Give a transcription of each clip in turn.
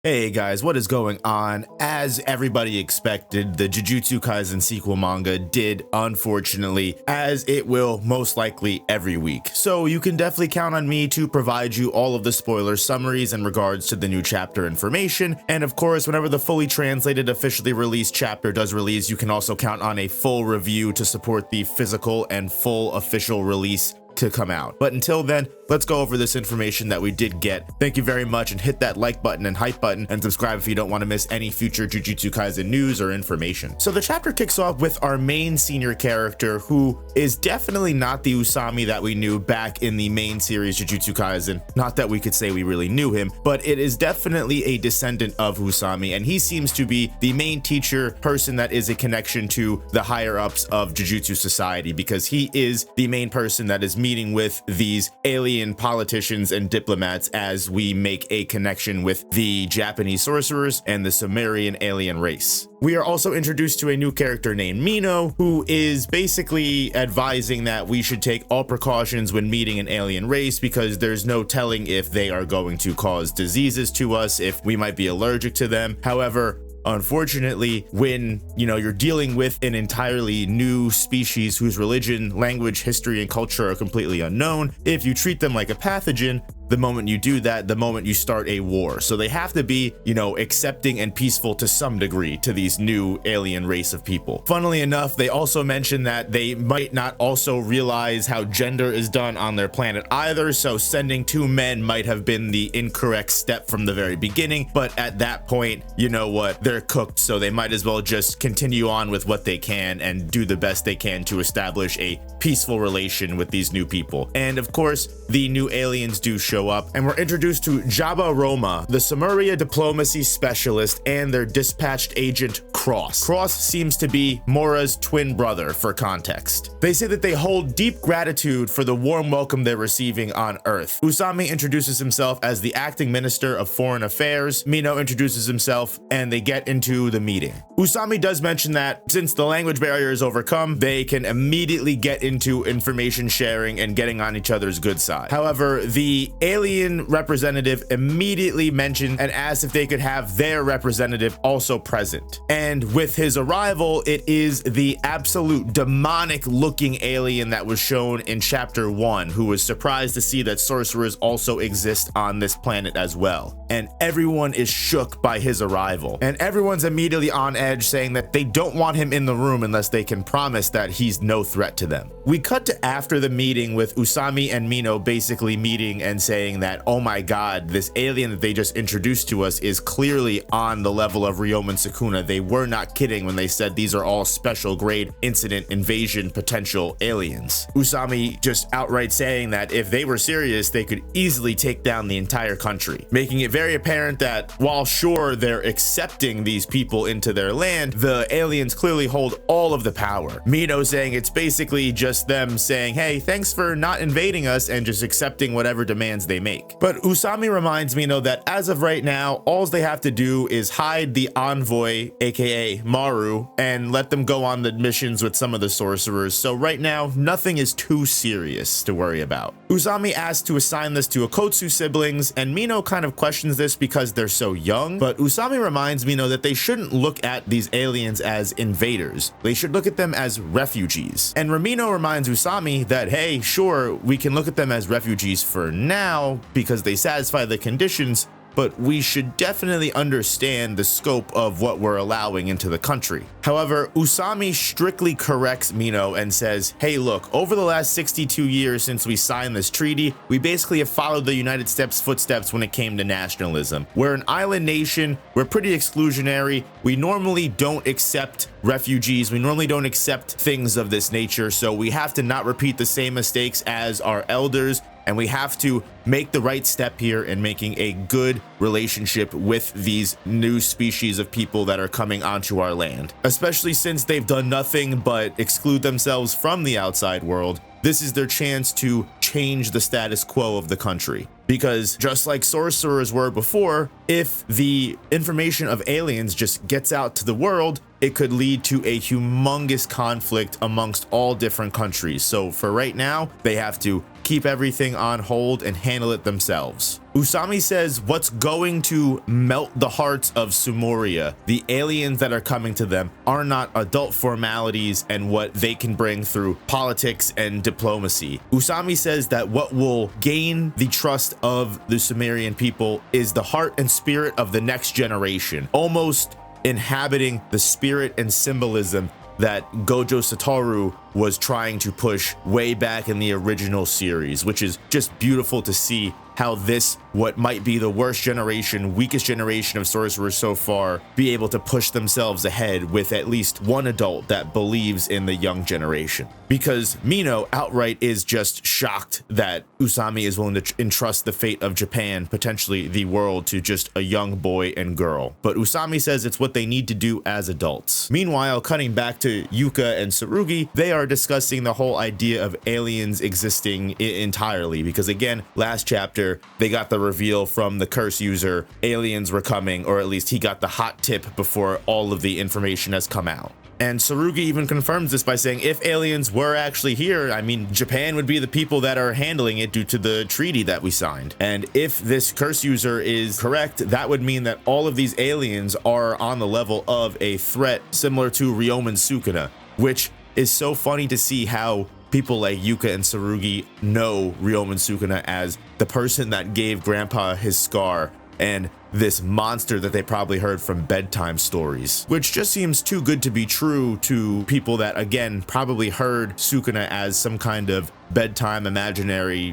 Hey guys, what is going on? As everybody expected, the Jujutsu Kaisen sequel manga did, unfortunately, as it will most likely every week. So you can definitely count on me to provide you all of the spoiler summaries in regards to the new chapter information. And of course, whenever the fully translated, officially released chapter does release, you can also count on a full review to support the physical and full official release to come out. But until then, let's go over this information that we did get. Thank you very much, and hit that like button and hype button and subscribe if you don't want to miss any future Jujutsu Kaisen news or information. So the chapter kicks off with our main senior character, who is definitely not the Usami that we knew back in the main series Jujutsu Kaisen. Not that we could say we really knew him, but it is definitely a descendant of Usami, and he seems to be the main teacher person that is a connection to the higher ups of Jujutsu society, because he is the main person that is meeting with these alien politicians and diplomats as we make a connection with the Japanese sorcerers and the Sumerian alien race. We are also introduced to a new character named Mino, who is basically advising that we should take all precautions when meeting an alien race, because there's no telling if they are going to cause diseases to us, if we might be allergic to them. However, unfortunately, when you're dealing with an entirely new species whose religion, language, history, and culture are completely unknown, if you treat them like a pathogen, the moment you do that, the moment you start a war. So they have to be, accepting and peaceful to some degree to these new alien race of people. Funnily enough, they also mention that they might not also realize how gender is done on their planet either, so sending two men might have been the incorrect step from the very beginning, but at that point, you know what, they're cooked, so they might as well just continue on with what they can and do the best they can to establish a peaceful relation with these new people. And of course, the new aliens do show up, and we're introduced to Jabba Roma, the Sumeria diplomacy specialist, and their dispatched agent Cross. Cross seems to be Mora's twin brother, for context. They say that they hold deep gratitude for the warm welcome they're receiving on Earth. Usami introduces himself as the acting minister of foreign affairs. Mino introduces himself, and they get into the meeting. Usami does mention that since the language barrier is overcome, they can immediately get into information sharing and getting on each other's good side. However, the alien representative immediately mentioned and asked if they could have their representative also present. And with his arrival, it is the absolute demonic looking alien that was shown in chapter 1, who was surprised to see that sorcerers also exist on this planet as well. And everyone is shook by his arrival. And everyone's immediately on edge, saying that they don't want him in the room unless they can promise that he's no threat to them. We cut to after the meeting, with Usami and Mino basically meeting and saying that, oh my god, this alien that they just introduced to us is clearly on the level of Ryomen Sukuna. They were not kidding when they said these are all special grade incident invasion potential aliens. Usami just outright saying that if they were serious, they could easily take down the entire country, making it very apparent that while sure they're accepting these people into their land, the aliens clearly hold all of the power. Mino saying it's basically just them saying, hey, thanks for not invading us, and just accepting whatever demands they make. But Usami reminds Mino that as of right now, all they have to do is hide the envoy, aka Maru, and let them go on the missions with some of the sorcerers. So right now, nothing is too serious to worry about. Usami asks to assign this to Okotsu siblings, and Mino kind of questions this because they're so young, but Usami reminds Mino that they shouldn't look at these aliens as invaders. They should look at them as refugees. And Ramino reminds Usami that, hey, sure, we can look at them as refugees for now because they satisfy the conditions, but we should definitely understand the scope of what we're allowing into the country. However, Usami strictly corrects Mino and says, hey, look, over the last 62 years since we signed this treaty, we basically have followed the United States' footsteps when it came to nationalism. We're an island nation, we're pretty exclusionary, we normally don't accept refugees, we normally don't accept things of this nature, so we have to not repeat the same mistakes as our elders, and we have to make the right step here in making a good relationship with these new species of people that are coming onto our land, especially since they've done nothing but exclude themselves from the outside world. This is their chance to change the status quo of the country. Because just like sorcerers were before, if the information of aliens just gets out to the world, it could lead to a humongous conflict amongst all different countries. So for right now, they have to keep everything on hold and handle it themselves. Usami says what's going to melt the hearts of Sumeria, the aliens that are coming to them, are not adult formalities and what they can bring through politics and diplomacy. Usami says that what will gain the trust of the Sumerian people is the heart and spirit of the next generation, almost inhabiting the spirit and symbolism that Gojo Satoru was trying to push way back in the original series, which is just beautiful to see how this, what might be the worst generation, weakest generation of sorcerers so far, be able to push themselves ahead with at least one adult that believes in the young generation. Because Mino outright is just shocked that Usami is willing to entrust the fate of Japan, potentially the world, to just a young boy and girl. But Usami says it's what they need to do as adults. Meanwhile, cutting back to Yuka and Tsurugi, they are discussing the whole idea of aliens existing entirely, because again, last chapter, they got the reveal from the curse user, aliens were coming, or at least he got the hot tip before all of the information has come out. And Tsurugi even confirms this by saying if aliens were actually here, I mean, Japan would be the people that are handling it due to the treaty that we signed. And if this curse user is correct, that would mean that all of these aliens are on the level of a threat similar to Ryomen Sukuna, which is so funny to see how people like Yuka and Tsurugi know Ryomen Sukuna as the person that gave Grandpa his scar and this monster that they probably heard from bedtime stories, which just seems too good to be true to people that, again, probably heard Sukuna as some kind of bedtime imaginary,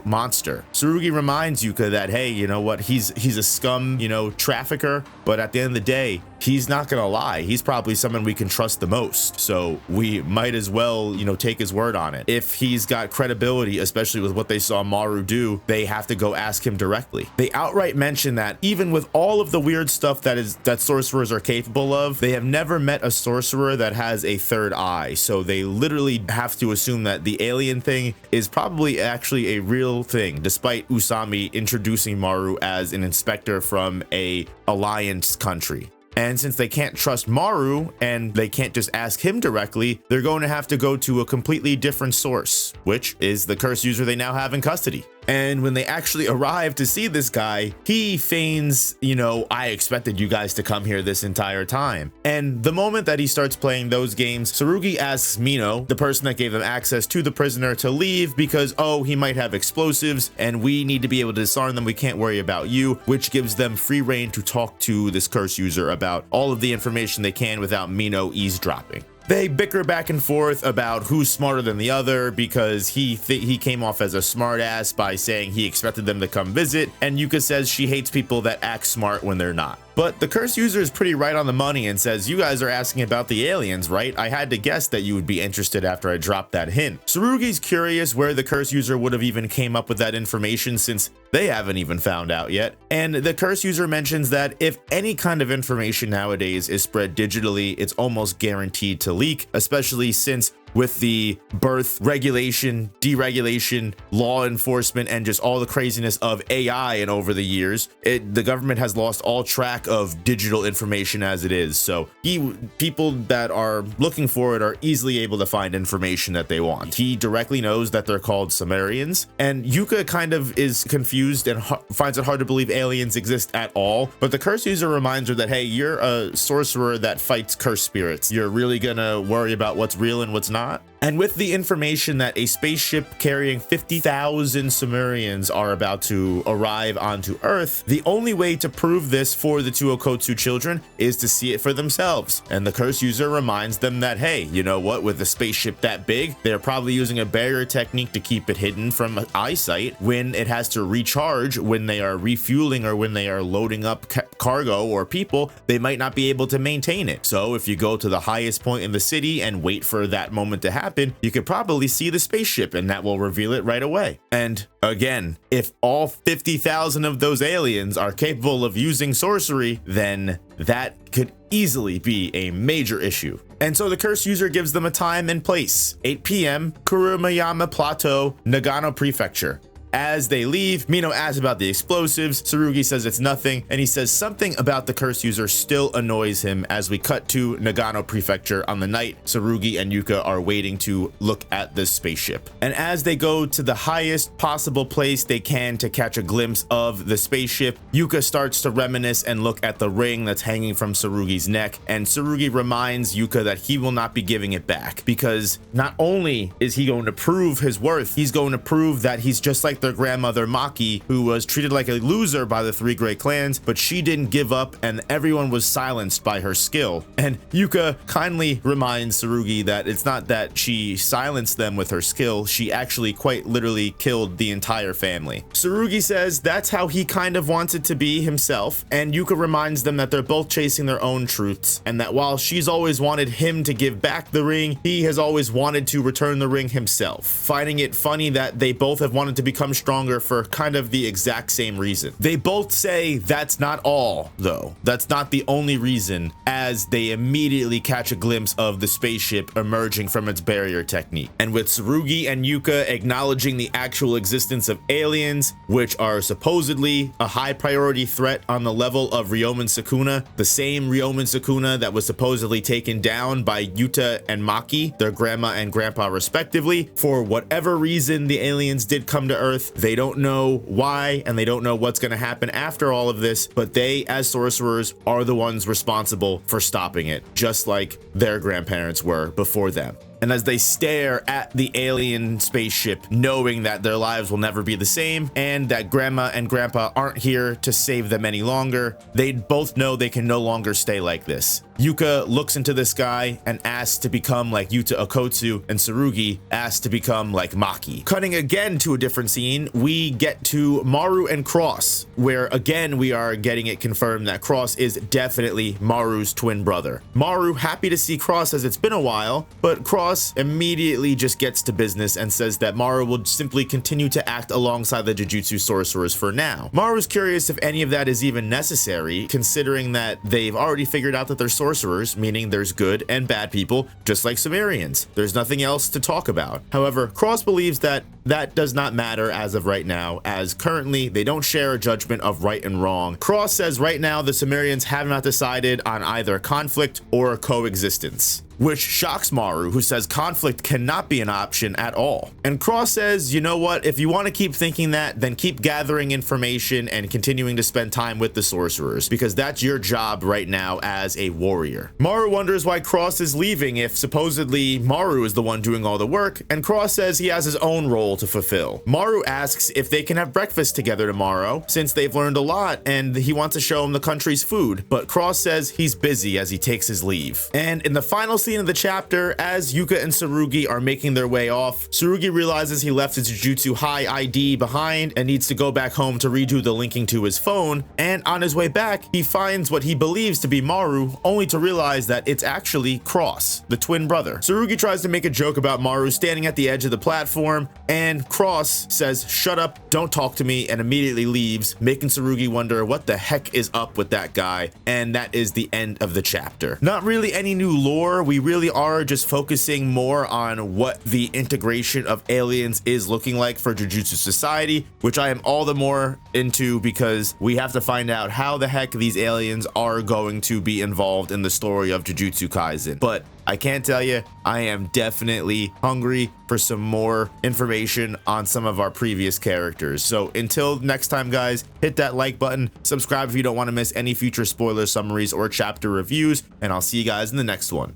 monster. Tsurugi reminds Yuka that, hey, you know what, he's a scum, trafficker, but at the end of the day, he's not gonna lie. He's probably someone we can trust the most. So we might as well, take his word on it. If he's got credibility, especially with what they saw Maru do, they have to go ask him directly. They outright mention that even with all of the weird stuff that sorcerers are capable of, they have never met a sorcerer that has a third eye. So they literally have to assume that the alien thing is probably actually a real thing, despite Usami introducing Maru as an inspector from a alliance country. And since they can't trust Maru and they can't just ask him directly, they're going to have to go to a completely different source, which is the curse user they now have in custody. And when they actually arrive to see this guy, he feigns, I expected you guys to come here this entire time. And the moment that he starts playing those games, Tsurugi asks Mino, the person that gave them access to the prisoner, to leave because, he might have explosives and we need to be able to disarm them. We can't worry about you, which gives them free reign to talk to this curse user about all of the information they can without Mino eavesdropping. They bicker back and forth about who's smarter than the other because he came off as a smartass by saying he expected them to come visit, and Yuka says she hates people that act smart when they're not. But the curse user is pretty right on the money and says, you guys are asking about the aliens, right? I had to guess that you would be interested after I dropped that hint. Tsurugi's curious where the curse user would have even came up with that information since they haven't even found out yet. And the curse user mentions that if any kind of information nowadays is spread digitally, it's almost guaranteed to leak, especially since with the birth regulation, deregulation, law enforcement, and just all the craziness of AI and over the years, the government has lost all track of digital information as it is. So people that are looking for it are easily able to find information that they want. He directly knows that they're called Sumerians, and Yuka kind of is confused and finds it hard to believe aliens exist at all. But the curse user reminds her that, hey, you're a sorcerer that fights cursed spirits. You're really gonna worry about what's real and what's not? And with the information that a spaceship carrying 50,000 Sumerians are about to arrive onto Earth, the only way to prove this for the two Okotsu children is to see it for themselves. And the curse user reminds them that, hey, you know what, with a spaceship that big, they're probably using a barrier technique to keep it hidden from eyesight. When it has to recharge, when they are refueling or when they are loading up cargo or people, they might not be able to maintain it. So if you go to the highest point in the city and wait for that moment to happen, you could probably see the spaceship and that will reveal it right away. And again, if all 50,000 of those aliens are capable of using sorcery, then that could easily be a major issue. And so the curse user gives them a time and place: 8 p.m., Kurumayama Plateau, Nagano Prefecture. As they leave, Mino asks about the explosives. Tsurugi says it's nothing, and he says something about the curse user still annoys him as we cut to Nagano Prefecture on the night Tsurugi and Yuka are waiting to look at the spaceship. And as they go to the highest possible place they can to catch a glimpse of the spaceship, Yuka starts to reminisce and look at the ring that's hanging from Tsurugi's neck, and Tsurugi reminds Yuka that he will not be giving it back, because not only is he going to prove his worth, he's going to prove that he's just like their grandmother Maki, who was treated like a loser by the three great clans, but she didn't give up and everyone was silenced by her skill. And Yuka kindly reminds Tsurugi that it's not that she silenced them with her skill, she actually quite literally killed the entire family. Tsurugi says that's how he kind of wants it to be himself, and Yuka reminds them that they're both chasing their own truths, and that while she's always wanted him to give back the ring, he has always wanted to return the ring himself, finding it funny that they both have wanted to become stronger for kind of the exact same reason. They both say that's not all, though. That's not the only reason, as they immediately catch a glimpse of the spaceship emerging from its barrier technique. And with Tsurugi and Yuka acknowledging the actual existence of aliens, which are supposedly a high priority threat on the level of Ryomen Sukuna, the same Ryomen Sukuna that was supposedly taken down by Yuta and Maki, their grandma and grandpa respectively. For whatever reason, the aliens did come to Earth. They don't know why, and they don't know what's going to happen after all of this, but they, as sorcerers, are the ones responsible for stopping it, just like their grandparents were before them. And as they stare at the alien spaceship, knowing that their lives will never be the same and that grandma and grandpa aren't here to save them any longer, they both know they can no longer stay like this. Yuka looks into the sky and asks to become like Yuta Okotsu, and Tsurugi asks to become like Maki. Cutting again to a different scene, we get to Maru and Cross, where again we are getting it confirmed that Cross is definitely Maru's twin brother. Maru happy to see Cross as it's been a while, but Cross immediately just gets to business and says that Maru will simply continue to act alongside the Jujutsu sorcerers for now. Maru's curious if any of that is even necessary, considering that they've already figured out that they're sorcerers, meaning there's good and bad people, just like Sumerians. There's nothing else to talk about. However, Cross believes that that does not matter as of right now, as currently they don't share a judgment of right and wrong. Cross says right now the Sumerians have not decided on either conflict or coexistence, which shocks Maru, who says conflict cannot be an option at all. And Cross says, you know what, if you want to keep thinking that, then keep gathering information and continuing to spend time with the sorcerers, because that's your job right now as a warrior. Maru wonders why Cross is leaving if supposedly Maru is the one doing all the work, and Cross says he has his own role to fulfill. Maru asks if they can have breakfast together tomorrow, since they've learned a lot and he wants to show him the country's food, but Cross says he's busy as he takes his leave. And in the final scene of the chapter, as Yuka and Tsurugi are making their way off, Tsurugi realizes he left his Jujutsu High ID behind and needs to go back home to redo the linking to his phone, and on his way back, he finds what he believes to be Maru, only to realize that it's actually Cross, the twin brother. Tsurugi tries to make a joke about Maru standing at the edge of the platform, and Cross says, "Shut up, don't talk to me," and immediately leaves, making Tsurugi wonder what the heck is up with that guy, and that is the end of the chapter. Not really any new lore, we really are just focusing more on what the integration of aliens is looking like for Jujutsu Society, which I am all the more into because we have to find out how the heck these aliens are going to be involved in the story of Jujutsu Kaisen. But I can't tell you, I am definitely hungry for some more information on some of our previous characters. So until next time, guys, hit that like button, subscribe if you don't want to miss any future spoiler summaries or chapter reviews, and I'll see you guys in the next one.